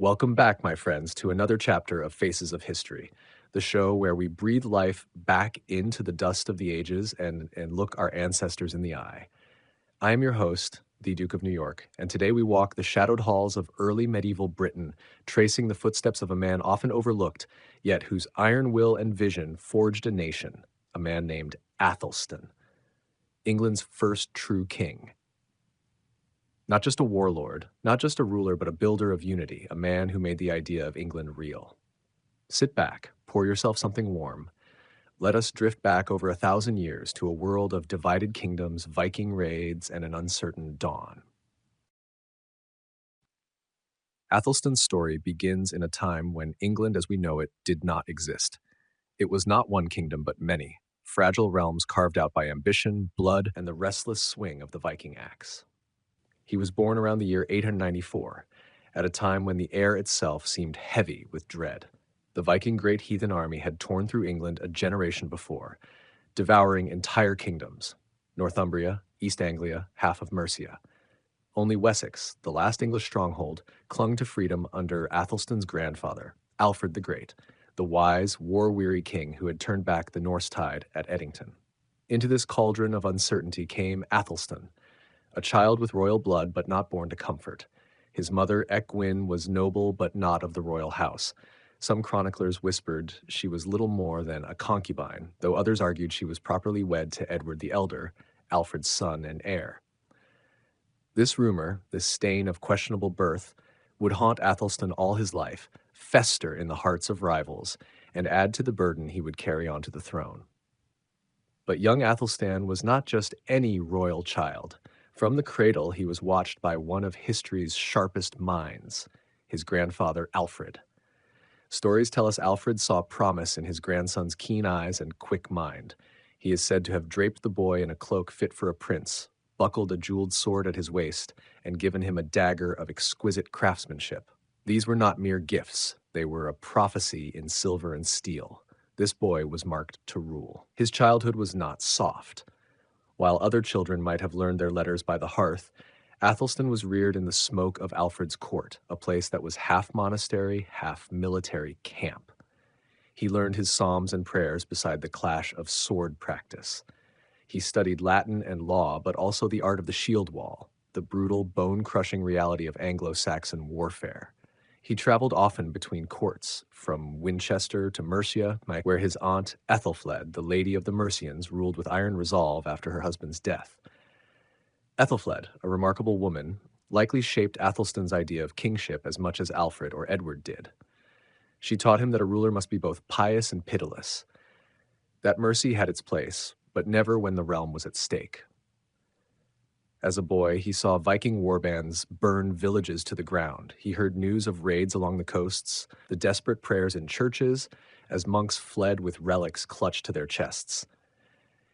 Welcome back, my friends, to another chapter of Faces of History, the show where we breathe life back into the dust of the ages and look our ancestors in the eye. I am your host, the Duke of New York, and today we walk the shadowed halls of early medieval Britain, tracing the footsteps of a man often overlooked, yet whose iron will and vision forged a nation, a man named Athelstan, England's first true king. Not just a warlord, not just a ruler, but a builder of unity, a man who made the idea of England real. Sit back, pour yourself something warm. Let us drift back over 1,000 years to a world of divided kingdoms, Viking raids, and an uncertain dawn. Athelstan's story begins in a time when England as we know it did not exist. It was not one kingdom, but many, fragile realms carved out by ambition, blood, and the restless swing of the Viking axe. He was born around the year 894, at a time when the air itself seemed heavy with dread. The Viking great heathen army had torn through England a generation before, devouring entire kingdoms, Northumbria, East Anglia, half of Mercia. Only Wessex, the last English stronghold, clung to freedom under Athelstan's grandfather, Alfred the Great, the wise, war-weary king who had turned back the Norse tide at Edington. Into this cauldron of uncertainty came Athelstan, a child with royal blood but not born to comfort. His mother, Ecgwin, was noble but not of the royal house. Some chroniclers whispered she was little more than a concubine, though others argued she was properly wed to Edward the Elder, Alfred's son and heir. This rumor, this stain of questionable birth, would haunt Athelstan all his life, fester in the hearts of rivals, and add to the burden he would carry onto the throne. But young Athelstan was not just any royal child. From the cradle, he was watched by one of history's sharpest minds, his grandfather Alfred. Stories tell us Alfred saw promise in his grandson's keen eyes and quick mind. He is said to have draped the boy in a cloak fit for a prince, buckled a jeweled sword at his waist, and given him a dagger of exquisite craftsmanship. These were not mere gifts. They were a prophecy in silver and steel. This boy was marked to rule. His childhood was not soft. While other children might have learned their letters by the hearth, Athelstan was reared in the smoke of Alfred's court, a place that was half monastery, half military camp. He learned his psalms and prayers beside the clash of sword practice. He studied Latin and law, but also the art of the shield wall, the brutal, bone-crushing reality of Anglo-Saxon warfare. He traveled often between courts, from Winchester to Mercia, where his aunt Ethelfled, the Lady of the Mercians, ruled with iron resolve after her husband's death. Ethelfled, a remarkable woman, likely shaped Athelstan's idea of kingship as much as Alfred or Edward did. She taught him that a ruler must be both pious and pitiless, that mercy had its place, but never when the realm was at stake. As a boy, he saw Viking warbands burn villages to the ground. He heard news of raids along the coasts, the desperate prayers in churches, as monks fled with relics clutched to their chests.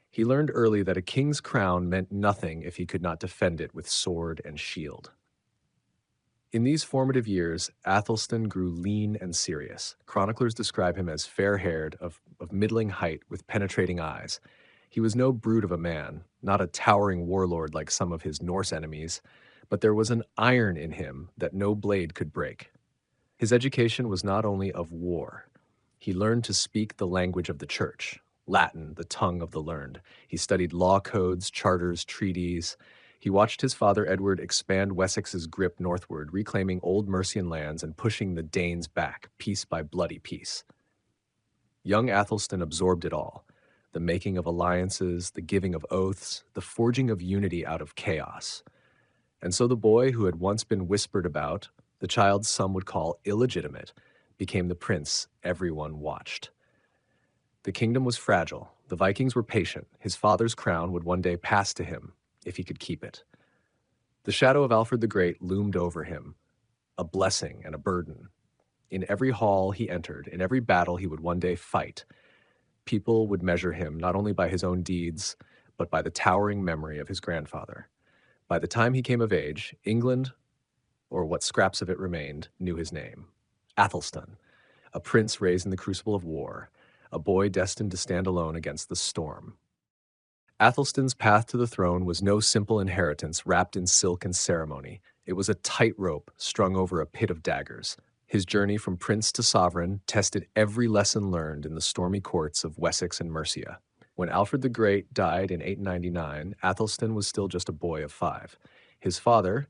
He learned early that a king's crown meant nothing if he could not defend it with sword and shield. In these formative years, Athelstan grew lean and serious. Chroniclers describe him as fair-haired, of middling height, with penetrating eyes. He was no brute of a man, not a towering warlord like some of his Norse enemies, but there was an iron in him that no blade could break. His education was not only of war. He learned to speak the language of the church, Latin, the tongue of the learned. He studied law codes, charters, treaties. He watched his father Edward expand Wessex's grip northward, reclaiming old Mercian lands and pushing the Danes back, piece by bloody piece. Young Athelstan absorbed it all. The making of alliances, the giving of oaths, the forging of unity out of chaos. And so the boy who had once been whispered about, the child some would call illegitimate, became the prince everyone watched. The kingdom was fragile. The Vikings were patient. His father's crown would one day pass to him, if he could keep it. The shadow of Alfred the Great loomed over him, a blessing and a burden. In every hall he entered, in every battle he would one day fight, people would measure him not only by his own deeds, but by the towering memory of his grandfather. By the time he came of age, England, or what scraps of it remained, knew his name. Athelstan, a prince raised in the crucible of war, a boy destined to stand alone against the storm. Athelstan's path to the throne was no simple inheritance wrapped in silk and ceremony. It was a tightrope strung over a pit of daggers. His journey from prince to sovereign tested every lesson learned in the stormy courts of Wessex and Mercia. When Alfred the Great died in 899, Athelstan was still just a boy of 5. His father,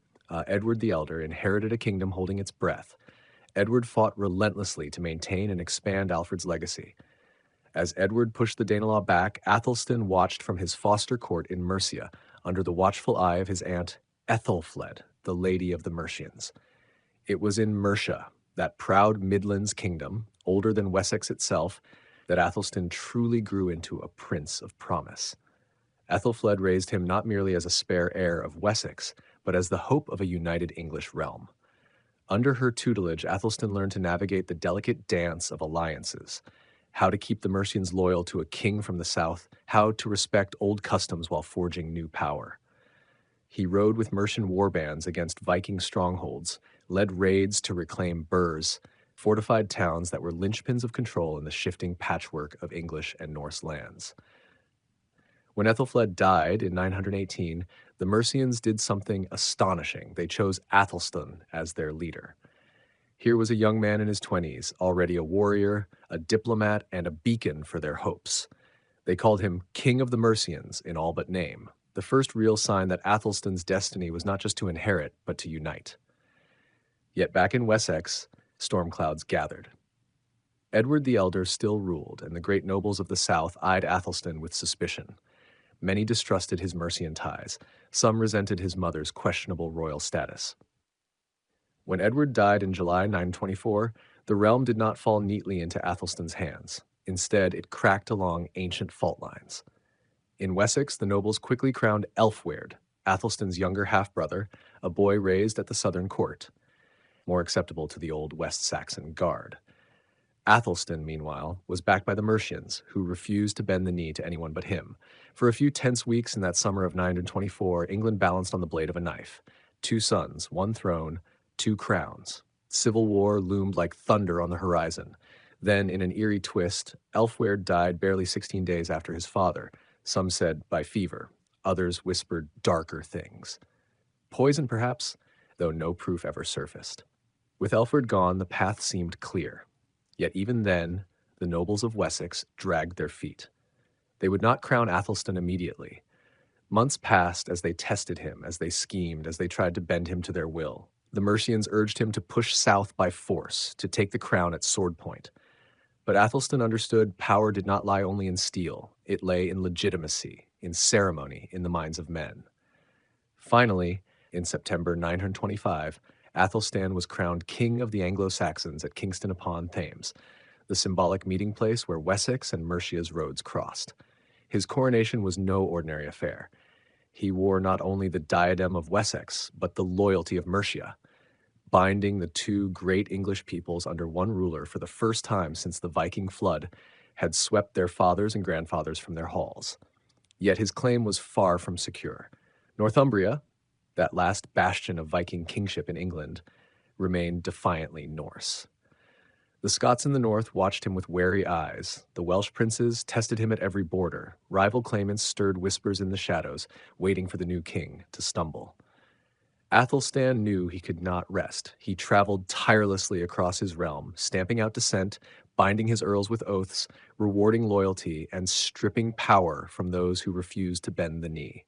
Edward the Elder, inherited a kingdom holding its breath. Edward fought relentlessly to maintain and expand Alfred's legacy. As Edward pushed the Danelaw back, Athelstan watched from his foster court in Mercia, under the watchful eye of his aunt Ethelfled, the Lady of the Mercians. It was in Mercia, that proud Midlands kingdom, older than Wessex itself, that Athelstan truly grew into a prince of promise. Ethelfled raised him not merely as a spare heir of Wessex, but as the hope of a united English realm. Under her tutelage, Athelstan learned to navigate the delicate dance of alliances, how to keep the Mercians loyal to a king from the south, how to respect old customs while forging new power. He rode with Mercian warbands against Viking strongholds, led raids to reclaim burhs, fortified towns that were linchpins of control in the shifting patchwork of English and Norse lands. When Ethelfled died in 918, the Mercians did something astonishing. They chose Athelstan as their leader. Here was a young man in his 20s, already a warrior, a diplomat, and a beacon for their hopes. They called him King of the Mercians in all but name, the first real sign that Athelstan's destiny was not just to inherit, but to unite. Yet back in Wessex, storm clouds gathered. Edward the Elder still ruled, and the great nobles of the south eyed Athelstan with suspicion. Many distrusted his Mercian ties. Some resented his mother's questionable royal status. When Edward died in July 924, the realm did not fall neatly into Athelstan's hands. Instead, it cracked along ancient fault lines. In Wessex, the nobles quickly crowned Elfweard, Athelstan's younger half-brother, a boy raised at the southern court, more acceptable to the old West Saxon guard. Athelstan, meanwhile, was backed by the Mercians, who refused to bend the knee to anyone but him. For a few tense weeks in that summer of 924, England balanced on the blade of a knife. 2 sons, 1 throne, 2 crowns. Civil war loomed like thunder on the horizon. Then, in an eerie twist, Elfweard died barely 16 days after his father. Some said by fever. Others whispered darker things. Poison, perhaps, though no proof ever surfaced. With Elfweard gone, the path seemed clear. Yet even then, the nobles of Wessex dragged their feet. They would not crown Athelstan immediately. Months passed as they tested him, as they schemed, as they tried to bend him to their will. The Mercians urged him to push south by force, to take the crown at sword point. But Athelstan understood power did not lie only in steel. It lay in legitimacy, in ceremony, in the minds of men. Finally, in September 925, Athelstan was crowned King of the Anglo-Saxons at Kingston upon Thames, the symbolic meeting place where Wessex and Mercia's roads crossed. His coronation was no ordinary affair. He wore not only the diadem of Wessex, but the loyalty of Mercia, binding the 2 great English peoples under one ruler for the first time since the Viking flood had swept their fathers and grandfathers from their halls. Yet his claim was far from secure. Northumbria, that last bastion of Viking kingship in England, remained defiantly Norse. The Scots in the north watched him with wary eyes. The Welsh princes tested him at every border. Rival claimants stirred whispers in the shadows, waiting for the new king to stumble. Athelstan knew he could not rest. He traveled tirelessly across his realm, stamping out dissent, binding his earls with oaths, rewarding loyalty, and stripping power from those who refused to bend the knee.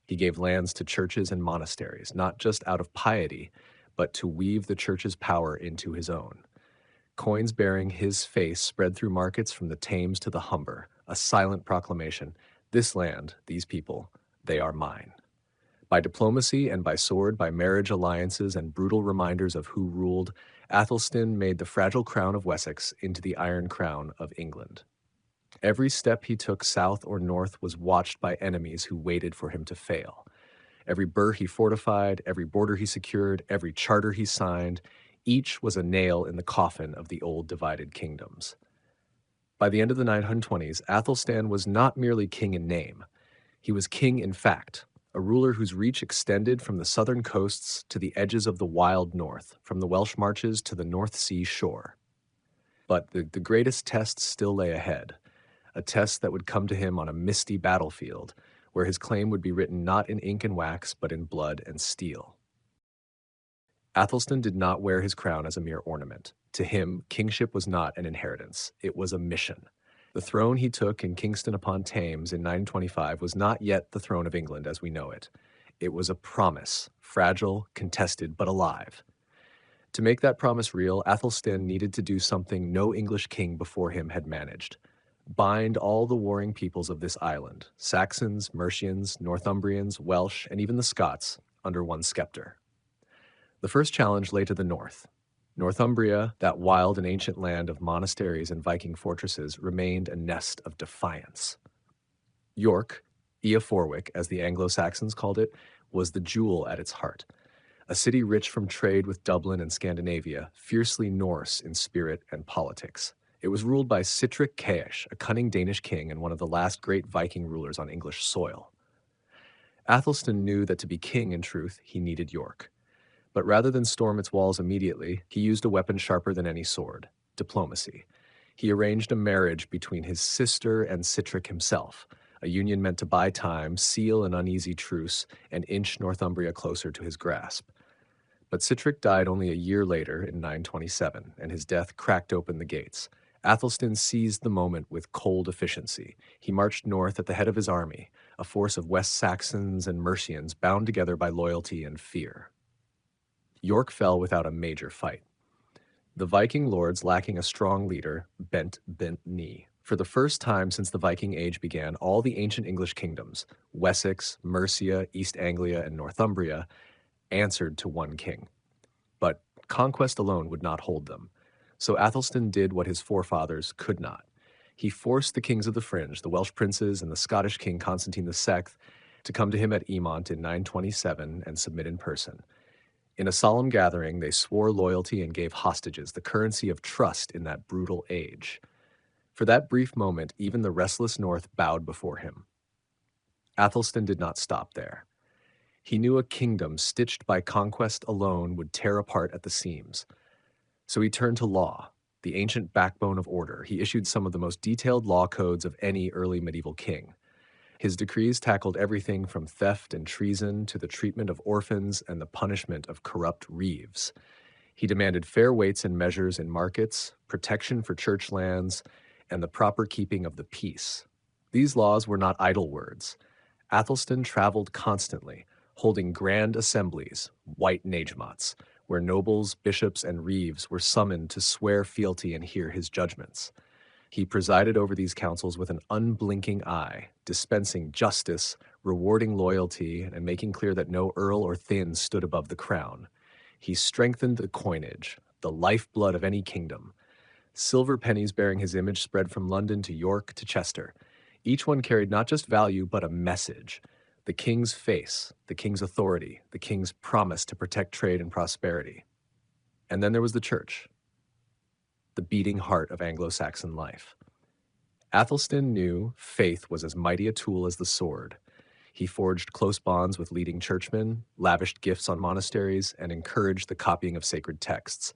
He gave lands to churches and monasteries, not just out of piety, but to weave the church's power into his own. Coins bearing his face spread through markets from the Thames to the Humber, a silent proclamation: this land, these people, they are mine. By diplomacy and by sword, by marriage alliances and brutal reminders of who ruled, Athelstan made the fragile crown of Wessex into the Iron Crown of England. Every step he took south or north was watched by enemies who waited for him to fail. Every burh he fortified, every border he secured, every charter he signed, each was a nail in the coffin of the old divided kingdoms. By the end of the 920s, Athelstan was not merely king in name. He was king in fact, a ruler whose reach extended from the southern coasts to the edges of the wild north, from the Welsh marches to the North Sea shore. But the greatest test still lay ahead. A test that would come to him on a misty battlefield, where his claim would be written not in ink and wax, but in blood and steel. Athelstan did not wear his crown as a mere ornament. To him, kingship was not an inheritance, it was a mission. The throne he took in Kingston upon Thames in 925 was not yet the throne of England as we know it. It was a promise, fragile, contested, but alive. To make that promise real, Athelstan needed to do something no English king before him had managed. Bind all the warring peoples of this island, Saxons, Mercians, Northumbrians, Welsh, and even the Scots, under one scepter. The first challenge lay to the north. Northumbria, that wild and ancient land of monasteries and Viking fortresses, remained a nest of defiance. York, Eoforwic, as the Anglo-Saxons called it, was the jewel at its heart. A city rich from trade with Dublin and Scandinavia, fiercely Norse in spirit and politics. It was ruled by Sihtric Ceis, a cunning Danish king and one of the last great Viking rulers on English soil. Athelstan knew that to be king, in truth, he needed York. But rather than storm its walls immediately, he used a weapon sharper than any sword: diplomacy. He arranged a marriage between his sister and Sihtric himself, a union meant to buy time, seal an uneasy truce, and inch Northumbria closer to his grasp. But Sihtric died only a year later in 927, and his death cracked open the gates. Athelstan seized the moment with cold efficiency. He marched north at the head of his army, a force of West Saxons and Mercians bound together by loyalty and fear. York fell without a major fight. The Viking lords, lacking a strong leader, bent knee. For the first time since the Viking Age began, all the ancient English kingdoms, Wessex, Mercia, East Anglia, and Northumbria, answered to one king. But conquest alone would not hold them. So Athelstan did what his forefathers could not. He forced the kings of the fringe, the Welsh princes and the Scottish king Constantine VI, to come to him at Emont in 927 and submit in person. In a solemn gathering, they swore loyalty and gave hostages, the currency of trust in that brutal age. For that brief moment, even the restless north bowed before him. Athelstan did not stop there. He knew a kingdom stitched by conquest alone would tear apart at the seams. So he turned to law, the ancient backbone of order. He issued some of the most detailed law codes of any early medieval king. His decrees tackled everything from theft and treason to the treatment of orphans and the punishment of corrupt reeves. He demanded fair weights and measures in markets, protection for church lands, and the proper keeping of the peace. These laws were not idle words. Athelstan traveled constantly, holding grand assemblies, white najmots, where nobles, bishops, and reeves were summoned to swear fealty and hear his judgments. He presided over these councils with an unblinking eye, dispensing justice, rewarding loyalty, and making clear that no earl or thegn stood above the crown. He strengthened the coinage, the lifeblood of any kingdom. Silver pennies bearing his image spread from London to York to Chester. Each one carried not just value, but a message: the king's face, the king's authority, the king's promise to protect trade and prosperity. And then there was the church, the beating heart of Anglo-Saxon life. Athelstan knew faith was as mighty a tool as the sword. He forged close bonds with leading churchmen, lavished gifts on monasteries, and encouraged the copying of sacred texts.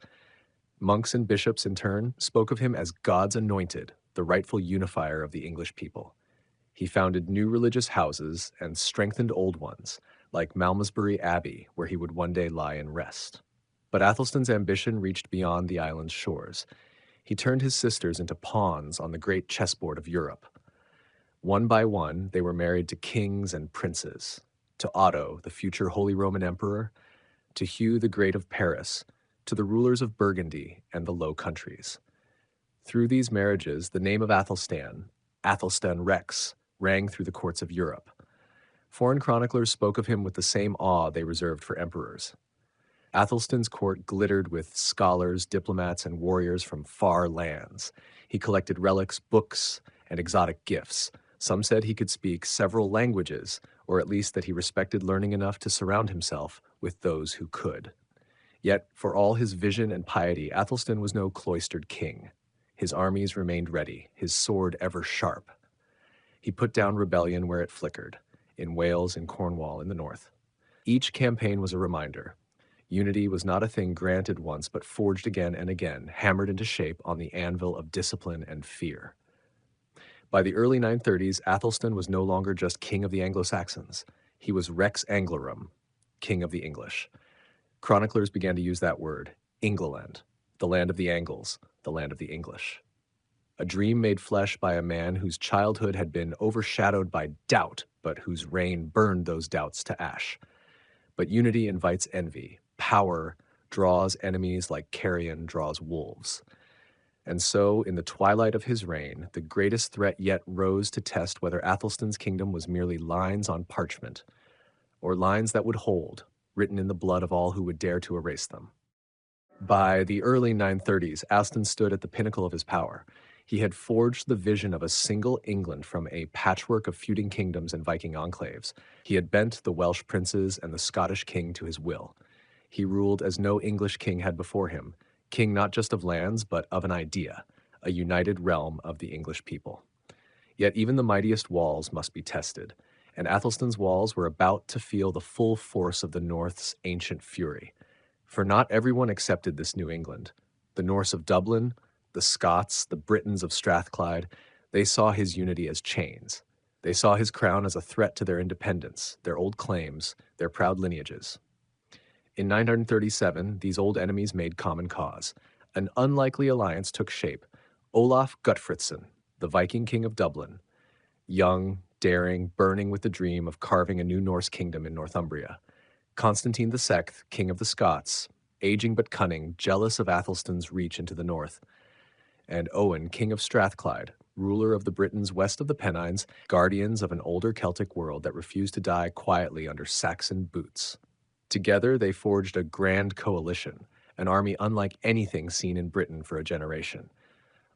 Monks and bishops, in turn, spoke of him as God's anointed, the rightful unifier of the English people. He founded new religious houses and strengthened old ones, like Malmesbury Abbey, where he would one day lie in rest. But Athelstan's ambition reached beyond the island's shores. He turned his sisters into pawns on the great chessboard of Europe. One by one, they were married to kings and princes, to Otto, the future Holy Roman Emperor, to Hugh the Great of Paris, to the rulers of Burgundy and the Low Countries. Through these marriages, the name of Athelstan, Athelstan Rex, rang through the courts of Europe. Foreign chroniclers spoke of him with the same awe they reserved for emperors. Athelstan's court glittered with scholars, diplomats, and warriors from far lands. He collected relics, books, and exotic gifts. Some said he could speak several languages, or at least that he respected learning enough to surround himself with those who could. Yet, for all his vision and piety, Athelstan was no cloistered king. His armies remained ready, his sword ever sharp. He put down rebellion where it flickered, in Wales and Cornwall in the north. Each campaign was a reminder. Unity was not a thing granted once, but forged again and again, hammered into shape on the anvil of discipline and fear. By the early 930s, Athelstan was no longer just king of the Anglo-Saxons. He was Rex Anglorum, king of the English. Chroniclers began to use that word, England, the land of the Angles, the land of the English. A dream made flesh by a man whose childhood had been overshadowed by doubt, but whose reign burned those doubts to ash. But unity invites envy. Power draws enemies like carrion draws wolves. And so, in the twilight of his reign, the greatest threat yet rose to test whether Athelstan's kingdom was merely lines on parchment, or lines that would hold, written in the blood of all who would dare to erase them. By the early 930s, Athelstan stood at the pinnacle of his power. He had forged the vision of a single England from a patchwork of feuding kingdoms and Viking enclaves. He had bent the Welsh princes and the Scottish king to his will. He ruled as no English king had before him, king not just of lands, but of an idea, a united realm of the English people. Yet even the mightiest walls must be tested, and Athelstan's walls were about to feel the full force of the North's ancient fury. For not everyone accepted this new England. The Norse of Dublin, the Scots, the Britons of Strathclyde, they saw his unity as chains. They saw his crown as a threat to their independence, their old claims, their proud lineages. In 937, these old enemies made common cause. An unlikely alliance took shape. Olaf Guthfrithson, the Viking king of Dublin, young, daring, burning with the dream of carving a new Norse kingdom in Northumbria. Constantine II, king of the Scots, aging but cunning, jealous of Athelstan's reach into the north. And Owen, king of Strathclyde, ruler of the Britons west of the Pennines, guardians of an older Celtic world that refused to die quietly under Saxon boots. Together, they forged a grand coalition, an army unlike anything seen in Britain for a generation.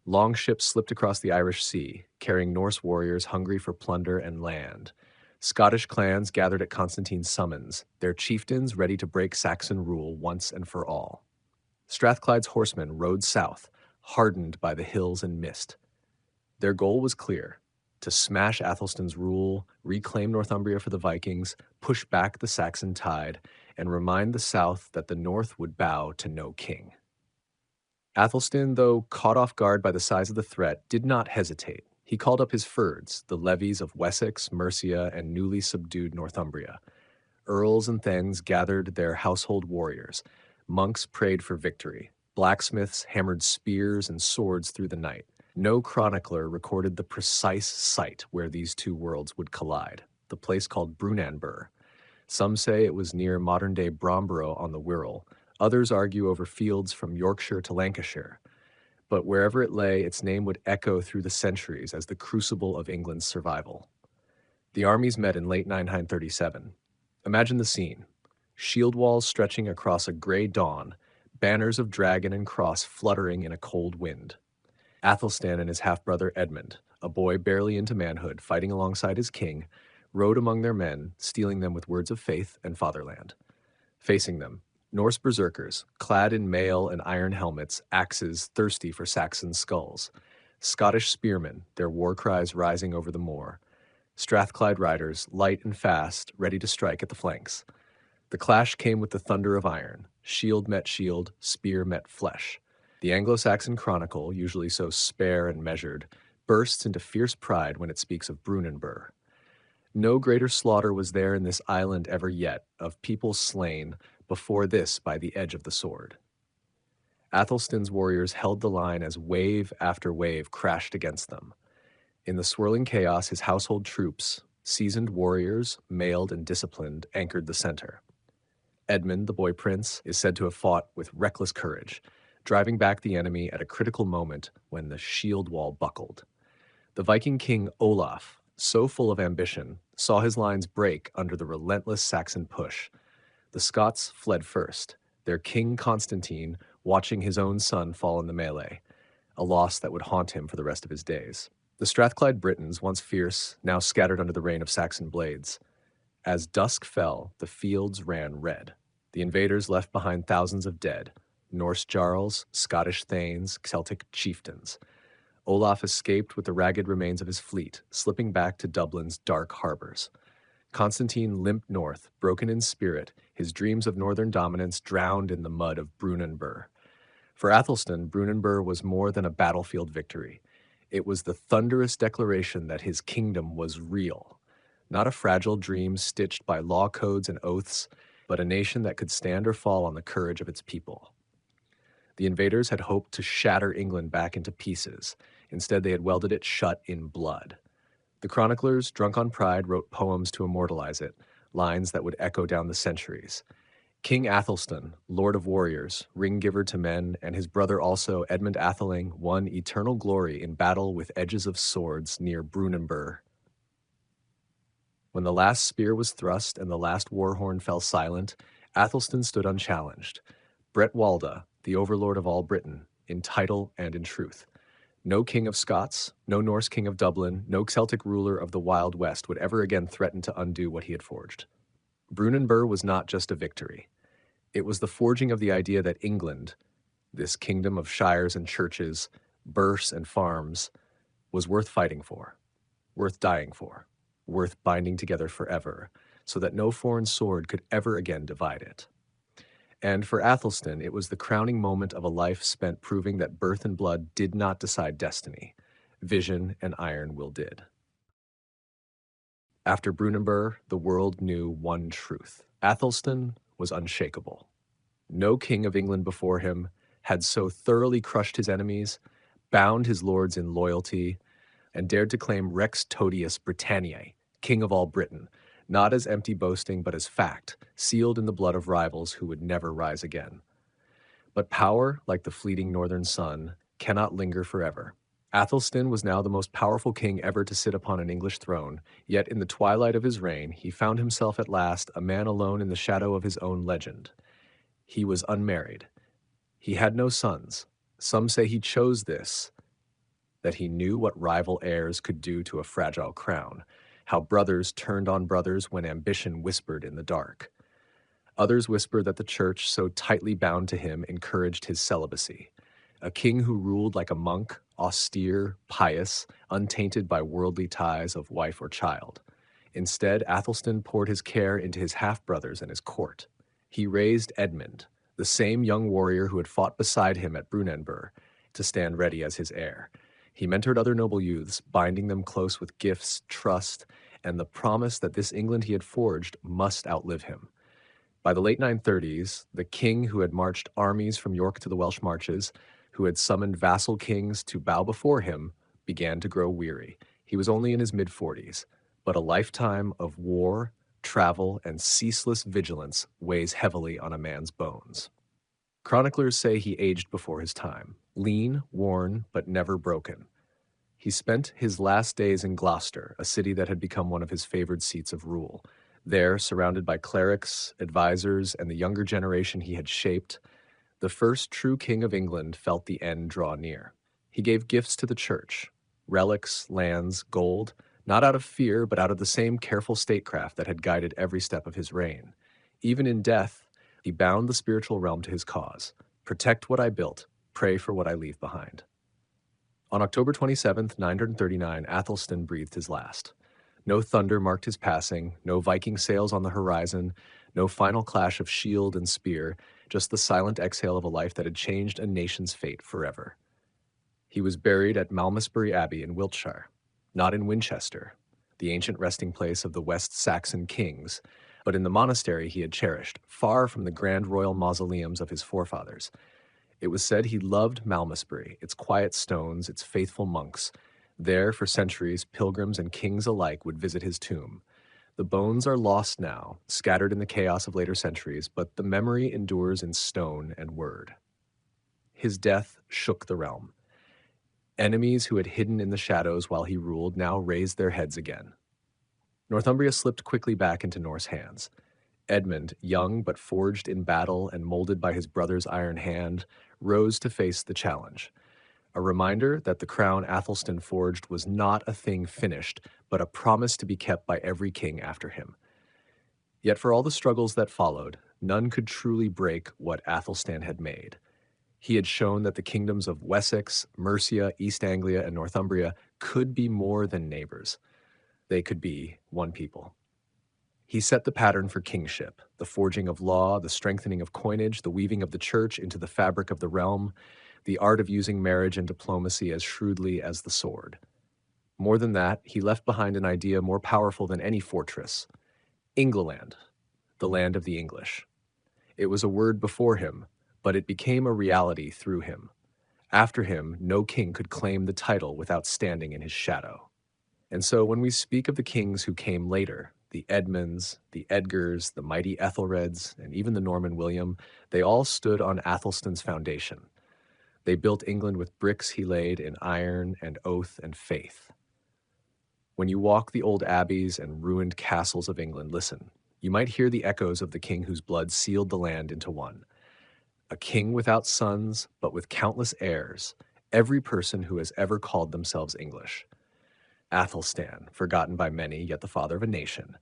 Long ships slipped across the Irish Sea, carrying Norse warriors hungry for plunder and land. Scottish clans gathered at Constantine's summons, their chieftains ready to break Saxon rule once and for all. Strathclyde's horsemen rode south, hardened by the hills and mist. Their goal was clear: to smash Athelstan's rule, reclaim Northumbria for the Vikings, push back the Saxon tide, and remind the South that the North would bow to no king. Athelstan, though caught off guard by the size of the threat, did not hesitate. He called up his fyrds, the levies of Wessex, Mercia, and newly subdued Northumbria. Earls and thanes gathered their household warriors. Monks prayed for victory. Blacksmiths hammered spears and swords through the night. No chronicler recorded the precise site where these two worlds would collide, the place called Brunanburh. Some say it was near modern-day Brunanburh on the Wirral. Others argue over fields from Yorkshire to Lancashire. But wherever it lay, its name would echo through the centuries as the crucible of England's survival. The armies met in late 937. Imagine the scene. Shield walls stretching across a gray dawn, banners of dragon and cross fluttering in a cold wind. Athelstan and his half-brother Edmund, a boy barely into manhood, fighting alongside his king, rode among their men, stealing them with words of faith and fatherland. Facing them, Norse berserkers, clad in mail and iron helmets, axes thirsty for Saxon skulls. Scottish spearmen, their war cries rising over the moor. Strathclyde riders, light and fast, ready to strike at the flanks. The clash came with the thunder of iron. Shield met shield, spear met flesh. The Anglo-Saxon chronicle, usually so spare and measured, bursts into fierce pride when it speaks of Brunanburh. No greater slaughter was there in this island ever yet, of people slain, before this by the edge of the sword. Athelstan's warriors held the line as wave after wave crashed against them. In the swirling chaos, his household troops, seasoned warriors, mailed and disciplined, anchored the center. Edmund, the boy prince, is said to have fought with reckless courage, driving back the enemy at a critical moment when the shield wall buckled. The Viking king Olaf, so full of ambition, saw his lines break under the relentless Saxon push. The Scots fled first, their king Constantine watching his own son fall in the melee, a loss that would haunt him for the rest of his days. The Strathclyde Britons, once fierce, now scattered under the rain of Saxon blades. As dusk fell, the fields ran red. The invaders left behind thousands of dead, Norse jarls, Scottish thanes, Celtic chieftains. Olaf escaped with the ragged remains of his fleet, slipping back to Dublin's dark harbors. Constantine limped north, broken in spirit, his dreams of northern dominance drowned in the mud of Brunanburh. For Athelstan, Brunanburh was more than a battlefield victory. It was the thunderous declaration that his kingdom was real, not a fragile dream stitched by law codes and oaths, but a nation that could stand or fall on the courage of its people. The invaders had hoped to shatter England back into pieces. Instead, they had welded it shut in blood. The chroniclers, drunk on pride, wrote poems to immortalize it, lines that would echo down the centuries. King Athelstan, lord of warriors, ring-giver to men, and his brother also, Edmund Atheling, won eternal glory in battle with edges of swords near Brunanburh. When the last spear was thrust and the last war horn fell silent, Athelstan stood unchallenged. Bretwalda, the overlord of all Britain, in title and in truth. No king of Scots, no Norse king of Dublin, no Celtic ruler of the Wild West would ever again threaten to undo what he had forged. Brunanburh was not just a victory. It was the forging of the idea that England, this kingdom of shires and churches, burghs and farms, was worth fighting for, worth dying for, worth binding together forever, so that no foreign sword could ever again divide it. And for Athelstan, it was the crowning moment of a life spent proving that birth and blood did not decide destiny. Vision and iron will did. After Brunanburh, the world knew one truth. Athelstan was unshakable. No king of England before him had so thoroughly crushed his enemies, bound his lords in loyalty, and dared to claim Rex Totius Britanniae, king of all Britain, not as empty boasting but as fact, sealed in the blood of rivals who would never rise again. But power, like the fleeting northern sun, cannot linger forever. Athelstan was now the most powerful king ever to sit upon an English throne, yet in the twilight of his reign he found himself at last a man alone in the shadow of his own legend. He was unmarried. He had no sons. Some say he chose this, that he knew what rival heirs could do to a fragile crown, how brothers turned on brothers when ambition whispered in the dark. Others whisper that the church, so tightly bound to him, encouraged his celibacy. A king who ruled like a monk, austere, pious, untainted by worldly ties of wife or child. Instead, Athelstan poured his care into his half-brothers and his court. He raised Edmund, the same young warrior who had fought beside him at Brunanburh, to stand ready as his heir. He mentored other noble youths, binding them close with gifts, trust, and the promise that this England he had forged must outlive him. By the late 930s, the king who had marched armies from York to the Welsh marches, who had summoned vassal kings to bow before him, began to grow weary. He was only in his mid-40s, but a lifetime of war, travel, and ceaseless vigilance weighs heavily on a man's bones. Chroniclers say he aged before his time, lean, worn, but never broken. He spent his last days in Gloucester, a city that had become one of his favored seats of rule. There, surrounded by clerics, advisors, and the younger generation he had shaped, the first true king of England felt the end draw near. He gave gifts to the church, relics, lands, gold, not out of fear, but out of the same careful statecraft that had guided every step of his reign. Even in death, he bound the spiritual realm to his cause. Protect what I built, pray for what I leave behind. On October 27th, 939, Athelstan breathed his last. No thunder marked his passing, no Viking sails on the horizon, no final clash of shield and spear, just the silent exhale of a life that had changed a nation's fate forever. He was buried at Malmesbury Abbey in Wiltshire, not in Winchester, the ancient resting place of the West Saxon kings, but in the monastery he had cherished, far from the grand royal mausoleums of his forefathers. It was said he loved Malmesbury, its quiet stones, its faithful monks. There, for centuries, pilgrims and kings alike would visit his tomb. The bones are lost now, scattered in the chaos of later centuries, but the memory endures in stone and word. His death shook the realm. Enemies who had hidden in the shadows while he ruled now raised their heads again. Northumbria slipped quickly back into Norse hands. Edmund, young but forged in battle and molded by his brother's iron hand, rose to face the challenge. A reminder that the crown Athelstan forged was not a thing finished, but a promise to be kept by every king after him. Yet for all the struggles that followed, none could truly break what Athelstan had made. He had shown that the kingdoms of Wessex, Mercia, East Anglia, and Northumbria could be more than neighbors. They could be one people. He set the pattern for kingship, the forging of law, the strengthening of coinage, the weaving of the church into the fabric of the realm, the art of using marriage and diplomacy as shrewdly as the sword. More than that, he left behind an idea more powerful than any fortress: England, the land of the English. It was a word before him, but it became a reality through him. After him, no king could claim the title without standing in his shadow. And so when we speak of the kings who came later, the Edmunds, the Edgars, the mighty Ethelreds, and even the Norman William, they all stood on Athelstan's foundation. They built England with bricks he laid in iron and oath and faith. When you walk the old abbeys and ruined castles of England, listen. You might hear the echoes of the king whose blood sealed the land into one. A king without sons, but with countless heirs, every person who has ever called themselves English. Athelstan, forgotten by many, yet the father of a nation.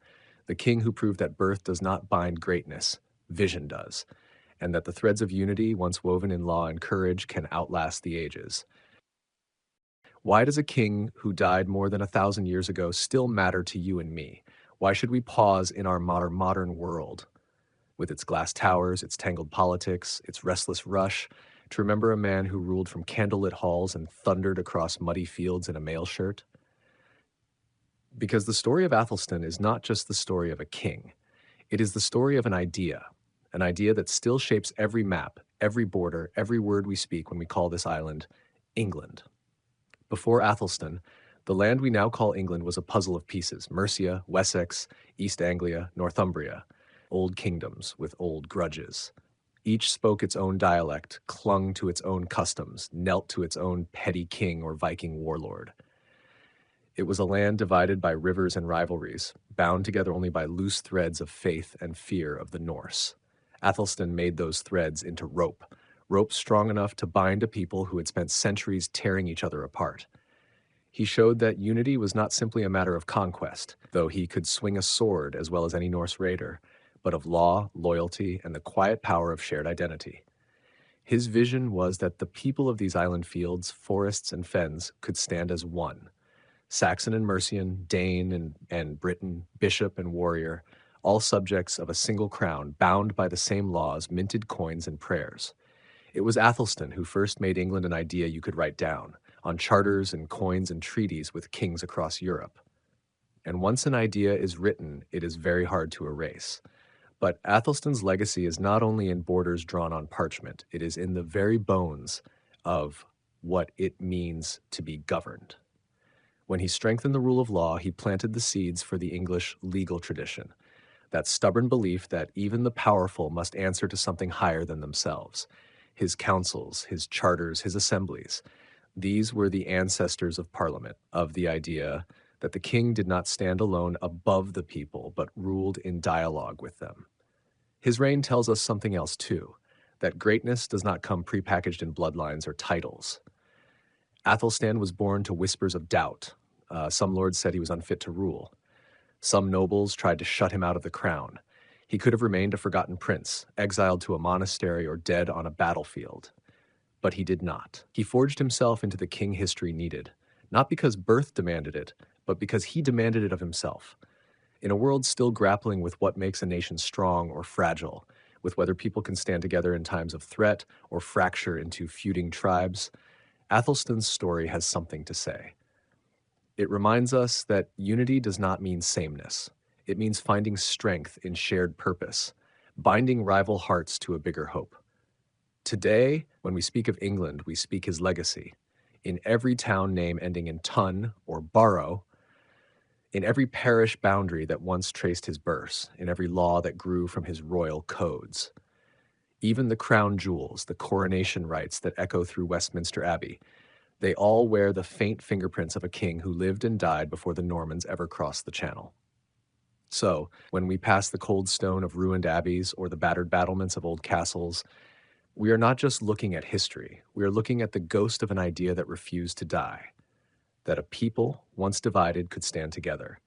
The king who proved that birth does not bind greatness, vision does, and that the threads of unity, once woven in law and courage, can outlast the ages. Why does a king who died more than 1,000 years ago still matter to you and me? Why should we pause in our modern world, with its glass towers, its tangled politics, its restless rush, to remember a man who ruled from candlelit halls and thundered across muddy fields in a mail shirt? Because the story of Athelstan is not just the story of a king. It is the story of an idea that still shapes every map, every border, every word we speak when we call this island England. Before Athelstan, the land we now call England was a puzzle of pieces: Mercia, Wessex, East Anglia, Northumbria, old kingdoms with old grudges. Each spoke its own dialect, clung to its own customs, knelt to its own petty king or Viking warlord. It was a land divided by rivers and rivalries, bound together only by loose threads of faith and fear of the Norse. Athelstan made those threads into rope strong enough to bind a people who had spent centuries tearing each other apart. He showed that unity was not simply a matter of conquest, though he could swing a sword as well as any Norse raider, but of law, loyalty, and the quiet power of shared identity. His vision was that the people of these island fields, forests, and fens could stand as one. Saxon and Mercian, Dane and Briton, bishop and warrior, all subjects of a single crown, bound by the same laws, minted coins, and prayers. It was Athelstan who first made England an idea you could write down, on charters and coins and treaties with kings across Europe. And once an idea is written, it is very hard to erase. But Athelstan's legacy is not only in borders drawn on parchment, it is in the very bones of what it means to be governed. When he strengthened the rule of law, he planted the seeds for the English legal tradition, that stubborn belief that even the powerful must answer to something higher than themselves. His councils, his charters, his assemblies, these were the ancestors of Parliament, of the idea that the king did not stand alone above the people, but ruled in dialogue with them. His reign tells us something else too, that greatness does not come prepackaged in bloodlines or titles. Athelstan was born to whispers of doubt. Some lords said he was unfit to rule. Some nobles tried to shut him out of the crown. He could have remained a forgotten prince, exiled to a monastery or dead on a battlefield. But he did not. He forged himself into the king history needed, not because birth demanded it, but because he demanded it of himself. In a world still grappling with what makes a nation strong or fragile, with whether people can stand together in times of threat or fracture into feuding tribes, Athelstan's story has something to say. It reminds us that unity does not mean sameness. It means finding strength in shared purpose, binding rival hearts to a bigger hope. Today, when we speak of England, we speak his legacy. In every town name ending in tun or borough, in every parish boundary that once traced his birth, in every law that grew from his royal codes. Even the crown jewels, the coronation rites that echo through Westminster Abbey, they all wear the faint fingerprints of a king who lived and died before the Normans ever crossed the Channel. So, when we pass the cold stone of ruined abbeys or the battered battlements of old castles, we are not just looking at history, we are looking at the ghost of an idea that refused to die, that a people, once divided, could stand together,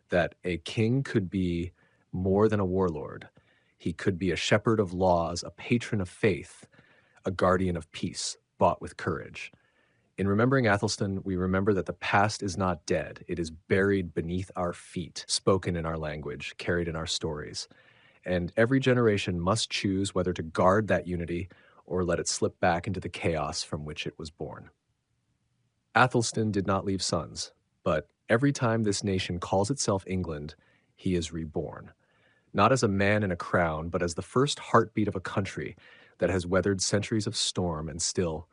that a king could be more than a warlord. He could be a shepherd of laws, a patron of faith, a guardian of peace, bought with courage. In remembering Athelstan, we remember that the past is not dead. It is buried beneath our feet, spoken in our language, carried in our stories. And every generation must choose whether to guard that unity or let it slip back into the chaos from which it was born. Athelstan did not leave sons, but every time this nation calls itself England, he is reborn. not as a man in a crown, but as the first heartbeat of a country that has weathered centuries of storm and still,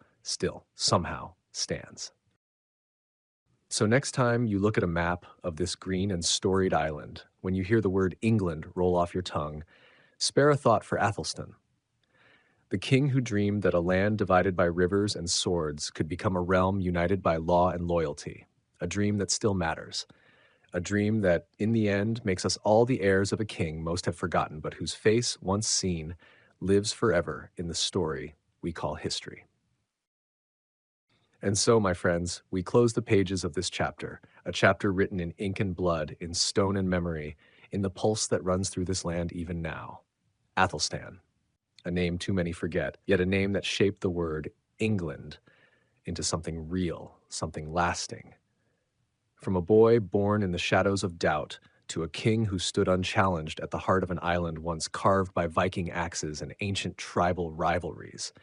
somehow stands. So next time you look at a map of this green and storied island, when you hear the word England roll off your tongue, spare a thought for Athelstan, the king who dreamed that a land divided by rivers and swords could become a realm united by law and loyalty, a dream that still matters, a dream that, in the end, makes us all the heirs of a king most have forgotten, but whose face, once seen, lives forever in the story we call history. And so, my friends, we close the pages of this chapter, a chapter written in ink and blood, in stone and memory, in the pulse that runs through this land even now. Athelstan, a name too many forget, yet a name that shaped the word England into something real, something lasting. From a boy born in the shadows of doubt to a king who stood unchallenged at the heart of an island once carved by Viking axes and ancient tribal rivalries.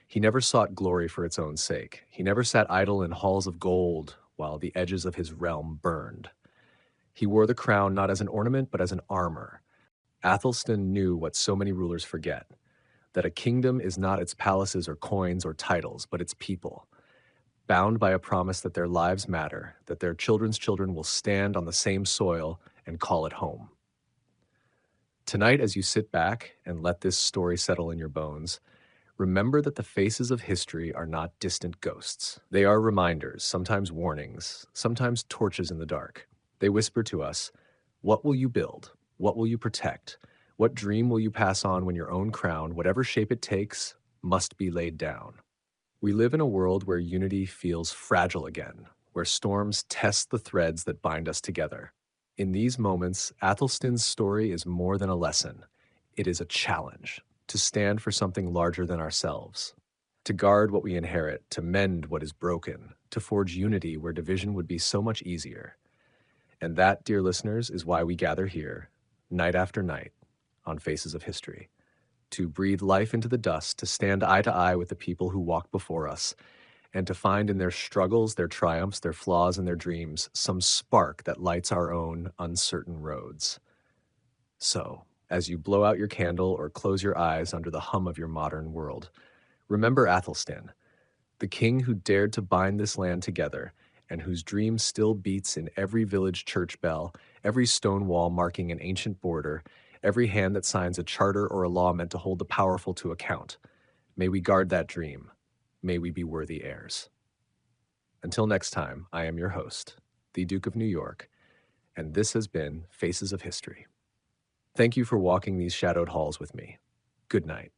He never sought glory for its own sake. He never sat idle in halls of gold while the edges of his realm burned. He wore the crown not as an ornament, but as an armor. Athelstan knew what so many rulers forget, that a kingdom is not its palaces or coins or titles, but its people, bound by a promise that their lives matter, that their children's children will stand on the same soil and call it home. Tonight, as you sit back and let this story settle in your bones, remember that the faces of history are not distant ghosts. They are reminders, sometimes warnings, sometimes torches in the dark. They whisper to us, what will you build? What will you protect? What dream will you pass on when your own crown, whatever shape it takes, must be laid down? We live in a world where unity feels fragile again, where storms test the threads that bind us together. In these moments, Athelstan's story is more than a lesson. It is a challenge to stand for something larger than ourselves, to guard what we inherit, to mend what is broken, to forge unity where division would be so much easier. And that, dear listeners, is why we gather here, night after night, on Faces of History, to breathe life into the dust, to stand eye to eye with the people who walked before us, and to find in their struggles, their triumphs, their flaws, and their dreams some spark that lights our own uncertain roads. So, as you blow out your candle or close your eyes under the hum of your modern world, remember Athelstan, the king who dared to bind this land together and whose dream still beats in every village church bell, every stone wall marking an ancient border, every hand that signs a charter or a law meant to hold the powerful to account. May we guard that dream. May we be worthy heirs. Until next time, I am your host, the Duke of New York, and this has been Faces of History. Thank you for walking these shadowed halls with me. Good night.